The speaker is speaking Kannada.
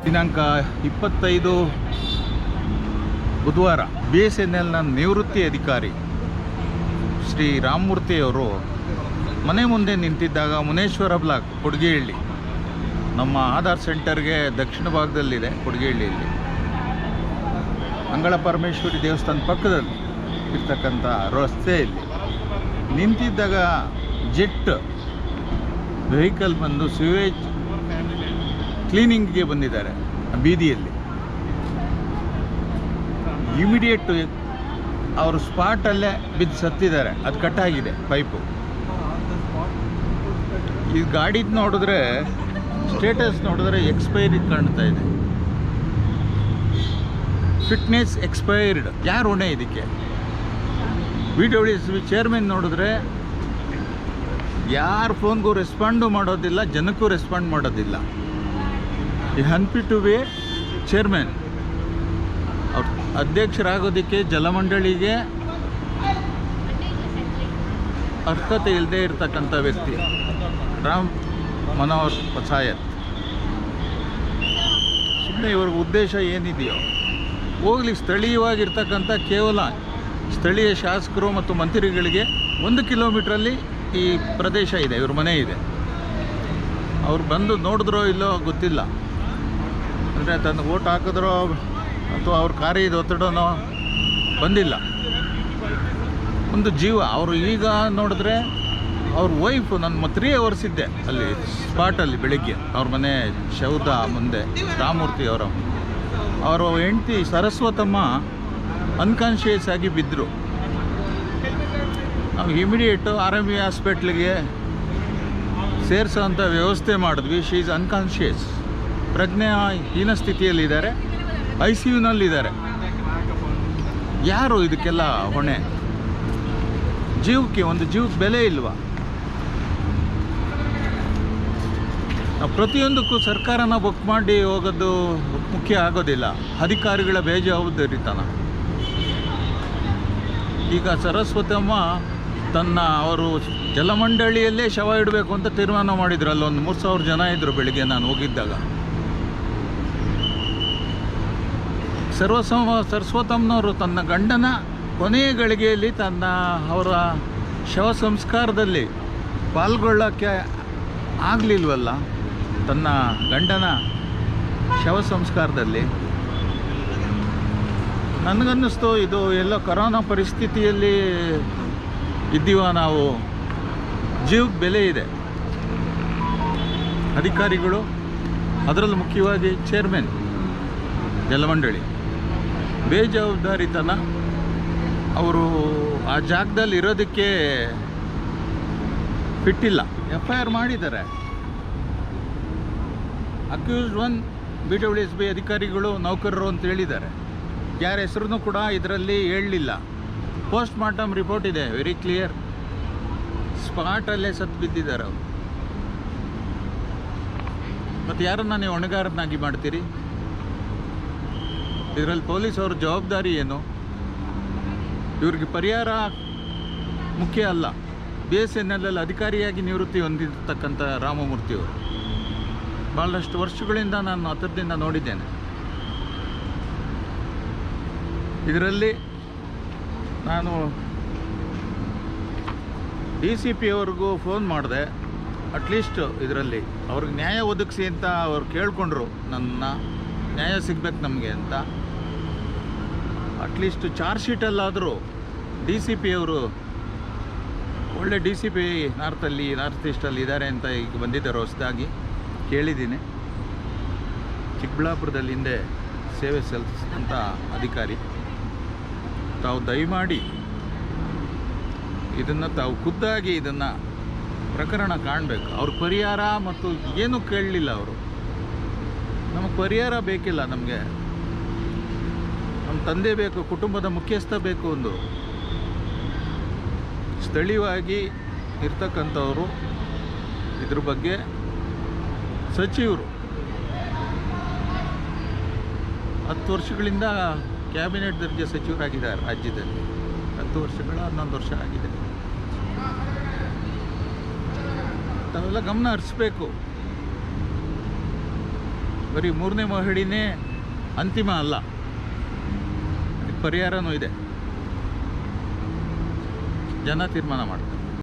ದಿನಾಂಕ 25 ಬುಧವಾರ BSNLನ ನಿವೃತ್ತಿ ಅಧಿಕಾರಿ ಶ್ರೀ ರಾಮಮೂರ್ತಿಯವರು ಮನೆ ಮುಂದೆ ನಿಂತಿದ್ದಾಗ ಮುನೇಶ್ವರ ಬ್ಲಾಕ್ ಕೊಡಗೇಹಳ್ಳಿ, ನಮ್ಮ ಆಧಾರ್ ಸೆಂಟರ್ಗೆ ದಕ್ಷಿಣ ಭಾಗದಲ್ಲಿದೆ ಕೊಡಗೇಹಳ್ಳಿಯಲ್ಲಿ, ಅಂಗಳ ಪರಮೇಶ್ವರಿ ದೇವಸ್ಥಾನ ಪಕ್ಕದಲ್ಲಿ ಇರ್ತಕ್ಕಂಥ ರಸ್ತೆಯಲ್ಲಿ ನಿಂತಿದ್ದಾಗ ಜೆಟ್ ವೆಹಿಕಲ್ ಬಂದು ಸಿವೇಜ್ ಕ್ಲೀನಿಂಗ್ಗೆ ಬಂದಿದ್ದಾರೆ ಬೀದಿಯಲ್ಲಿ. ಇಮಿಡಿಯೇಟ್ ಅವರು ಸ್ಪಾಟಲ್ಲೇ ಬಿದ್ದು ಸತ್ತಿದ್ದಾರೆ. ಅದು ಕಟ್ಟಾಗಿದೆ ಪೈಪು. ಈ ಗಾಡಿದು ನೋಡಿದ್ರೆ ಸ್ಟೇಟಸ್ ನೋಡಿದ್ರೆ ಎಕ್ಸ್ಪೈರಿ ಕಾಣ್ತಾ ಇದೆ, ಫಿಟ್ನೆಸ್ ಎಕ್ಸ್ಪೈರ್ಡ್. ಯಾರು ಹೊಣೆ ಇದಕ್ಕೆ? BWSB ಚೇರ್ಮನ್ ನೋಡಿದ್ರೆ ಯಾರು ಫೋನ್ಗೂ ರೆಸ್ಪಾಂಡು ಮಾಡೋದಿಲ್ಲ, ಜನಕ್ಕೂ ರೆಸ್ಪಾಂಡ್ ಮಾಡೋದಿಲ್ಲ. ಈ ಹನ್ಪಿಟುವೆ ಚೇರ್ಮನ್ ಅವ್ರು ಅಧ್ಯಕ್ಷರಾಗೋದಕ್ಕೆ ಜಲಮಂಡಳಿಗೆ ಅರ್ಹತೆ ಇಲ್ಲದೆ ಇರತಕ್ಕಂಥ ವ್ಯಕ್ತಿ ರಾಮ್ ಮನೋಹರ್ ಪಚಾಯತ್. ಸುಮ್ಮನೆ ಇವ್ರಿಗೆ ಉದ್ದೇಶ ಏನಿದೆಯೋ ಹೋಗ್ಲಿ. ಸ್ಥಳೀಯವಾಗಿರ್ತಕ್ಕಂಥ ಕೇವಲ ಸ್ಥಳೀಯ ಶಾಸಕರು ಮತ್ತು ಮಂತ್ರಿಗಳಿಗೆ 1 ಕಿಲೋಮೀಟ್ರಲ್ಲಿ ಈ ಪ್ರದೇಶ ಇದೆ, ಇವ್ರ ಮನೆ ಇದೆ. ಅವ್ರು ಬಂದು ನೋಡಿದ್ರೋ ಇಲ್ಲೋ ಗೊತ್ತಿಲ್ಲ, ಅಂದರೆ ತನ್ನ ಓಟ್ ಹಾಕಿದ್ರೋ ಅಥವಾ ಅವ್ರ ಕಾರ್ಯದ ಒತ್ತಡನೋ ಬಂದಿಲ್ಲ. ಒಂದು ಜೀವ. ಅವರು ಈಗ ನೋಡಿದ್ರೆ ಅವ್ರ ವೈಫು ನನ್ನ 3 hours ಇದ್ದೆ ಅಲ್ಲಿ ಸ್ಪಾಟಲ್ಲಿ ಬೆಳಿಗ್ಗೆ ಅವ್ರ ಮನೆ ಶವದ ಮುಂದೆ. ರಾಮಮೂರ್ತಿ ಅವರ ಹೆಂಡತಿ ಸರಸ್ವತಮ್ಮ ಅನ್ಕಾನ್ಷಿಯಸ್ ಆಗಿ ಬಿದ್ದರು. ನಾವು ಇಮಿಡಿಯೇಟು RMV ಹಾಸ್ಪಿಟ್ಲಿಗೆ ಸೇರಿಸೋಂಥ ವ್ಯವಸ್ಥೆ ಮಾಡಿದ್ವಿ. ಶಿ ಈಸ್ ಅನ್ಕಾನ್ಷಿಯಸ್, ಪ್ರಜ್ಞಾಹೀನ ಸ್ಥಿತಿಯಲ್ಲಿದ್ದಾರೆ, ICUನಲ್ಲಿದ್ದಾರೆ. ಯಾರು ಇದಕ್ಕೆಲ್ಲ ಹೊಣೆ? ಒಂದು ಜೀವಕ್ಕೆ ಬೆಲೆ ಇಲ್ವಾ? ನಾವು ಪ್ರತಿಯೊಂದಕ್ಕೂ ಸರ್ಕಾರನ ಬುಕ್ ಮಾಡಿ ಹೋಗೋದು ಮುಖ್ಯ ಆಗೋದಿಲ್ಲ, ಅಧಿಕಾರಿಗಳ ಬೇಜವಾಬ್ದಾರಿತನ. ಈಗ ಸರಸ್ವತಮ್ಮ ಅವರು ಜಲಮಂಡಳಿಯಲ್ಲೇ ಶವ ಇಡಬೇಕು ಅಂತ ತೀರ್ಮಾನ ಮಾಡಿದ್ರು. ಅಲ್ಲೊಂದು 3000 ಜನ ಇದ್ದರು ಬೆಳಿಗ್ಗೆ ನಾನು ಹೋಗಿದ್ದಾಗ. ಸರಸ್ವತಮ್ಮನವರು ತನ್ನ ಗಂಡನ ಕೊನೆಯ ಗಳಿಗೆಯಲ್ಲಿ ಅವರ ಶವ ಸಂಸ್ಕಾರದಲ್ಲಿ ಪಾಲ್ಗೊಳ್ಳೋಕ್ಕೆ ಆಗಲಿಲ್ವಲ್ಲ, ತನ್ನ ಗಂಡನ ಶವ ಸಂಸ್ಕಾರದಲ್ಲಿ. ನನಗನ್ನಿಸ್ತು ಇದು ಎಲ್ಲ ಕೊರೋನಾ ಪರಿಸ್ಥಿತಿಯಲ್ಲಿ ಇದ್ದೀವ ನಾವು, ಜೀವಕ್ಕೆ ಬೆಲೆ ಇದೆ. ಅಧಿಕಾರಿಗಳು, ಅದರಲ್ಲೂ ಮುಖ್ಯವಾಗಿ ಚೇರ್ಮನ್ ಜಲಮಂಡಳಿ ಬೇಜವಾಬ್ದಾರಿತನ. ಅವರು ಆ ಜಾಗದಲ್ಲಿ ಇರೋದಕ್ಕೆ ಫಿಟ್ಟಿಲ್ಲ. FIR ಮಾಡಿದ್ದಾರೆ. ಅಕ್ಯೂಸ್ಡ್ 1 BWSB ಅಧಿಕಾರಿಗಳು ನೌಕರರು ಅಂತ ಹೇಳಿದ್ದಾರೆ. ಯಾರ ಹೆಸರು ಕೂಡ ಇದರಲ್ಲಿ ಹೇಳಲಿಲ್ಲ. ಪೋಸ್ಟ್ ಮಾರ್ಟಮ್ ರಿಪೋರ್ಟ್ ಇದೆ, ವೆರಿ ಕ್ಲಿಯರ್. ಸ್ಪಾಟಲ್ಲೇ ಸತ್ತು ಬಿದ್ದಿದ್ದಾರೆ ಅವರು. ಮತ್ತು ಯಾರನ್ನ ನೀವು ಹೊಣೆಗಾರನಾಗಿ ಮಾಡ್ತೀರಿ? ಇದರಲ್ಲಿ ಪೊಲೀಸ್ ಅವ್ರ ಜವಾಬ್ದಾರಿ ಏನು? ಇವ್ರಿಗೆ ಪರಿಹಾರ ಮುಖ್ಯ ಅಲ್ಲ. BSNL ಅಧಿಕಾರಿಯಾಗಿ ನಿವೃತ್ತಿ ಹೊಂದಿರತಕ್ಕಂಥ ರಾಮಮೂರ್ತಿಯವರು ಭಾಳಷ್ಟು ವರ್ಷಗಳಿಂದ ನಾನು ಹತ್ತಿರದಿಂದ ನೋಡಿದ್ದೇನೆ. ಇದರಲ್ಲಿ ನಾನು DCP ಅವ್ರಿಗೂ ಫೋನ್ ಮಾಡಿದೆ. ಅಟ್ಲೀಸ್ಟ್ ಇದರಲ್ಲಿ ಅವ್ರಿಗೆ ನ್ಯಾಯ ಒದಗಿಸಿ ಅಂತ ಅವ್ರು ಕೇಳಿಕೊಂಡ್ರು, ನನ್ನ ನ್ಯಾಯ ಸಿಗ್ಬೇಕು ನಮಗೆ ಅಂತ. ಅಟ್ಲೀಸ್ಟ್ ಚಾರ್ಜ್ ಶೀಟಲ್ಲಾದರೂ DCP ಅವರು ಒಳ್ಳೆ DCP ನಾರ್ತ್ ಈಸ್ಟಲ್ಲಿ ಇದ್ದಾರೆ ಅಂತ ಈಗ ಬಂದಿದ್ದಾರೆ ಹೊಸದಾಗಿ, ಕೇಳಿದ್ದೀನಿ. ಚಿಕ್ಕಬಳ್ಳಾಪುರದಲ್ಲಿ ಹಿಂದೆ ಸೇವೆ ಸಲ್ಲಿಸಿದಂಥ ಅಧಿಕಾರಿ. ತಾವು ದಯಮಾಡಿ ಇದನ್ನು ತಾವು ಖುದ್ದಾಗಿ ಇದನ್ನು ಪ್ರಕರಣ ಕಾಣಬೇಕು. ಅವ್ರ ಪರಿಹಾರ ಮತ್ತು ಏನೂ ಕೇಳಲಿಲ್ಲ ಅವರು. ನಮಗೆ ಪರಿಹಾರ ಬೇಕಿಲ್ಲ, ನಮಗೆ ನಮ್ಮ ತಂದೆ ಬೇಕು, ಕುಟುಂಬದ ಮುಖ್ಯಸ್ಥ ಬೇಕು. ಒಂದು ಸ್ಥಳೀಯವಾಗಿ ಇರ್ತಕ್ಕಂಥವರು ಇದ್ರ ಬಗ್ಗೆ ಸಚಿವರು 10 ವರ್ಷಗಳಿಂದ ಕ್ಯಾಬಿನೆಟ್ ದರ್ಜೆ ಸಚಿವರಾಗಿದ್ದಾರೆ ರಾಜ್ಯದಲ್ಲಿ. 10 ವರ್ಷಗಳ 11 ವರ್ಷ ಆಗಿದೆ. ತಾವೆಲ್ಲ ಗಮನ ಹರಿಸ್ಬೇಕು. ಬರೀ 3ನೇ ಮಹಡಿನೇ ಅಂತಿಮ ಅಲ್ಲ, ಅದಕ್ಕೆ ಪರಿಹಾರನೂ ಇದೆ. ಜನ ತೀರ್ಮಾನ ಮಾಡ್ತಾರೆ.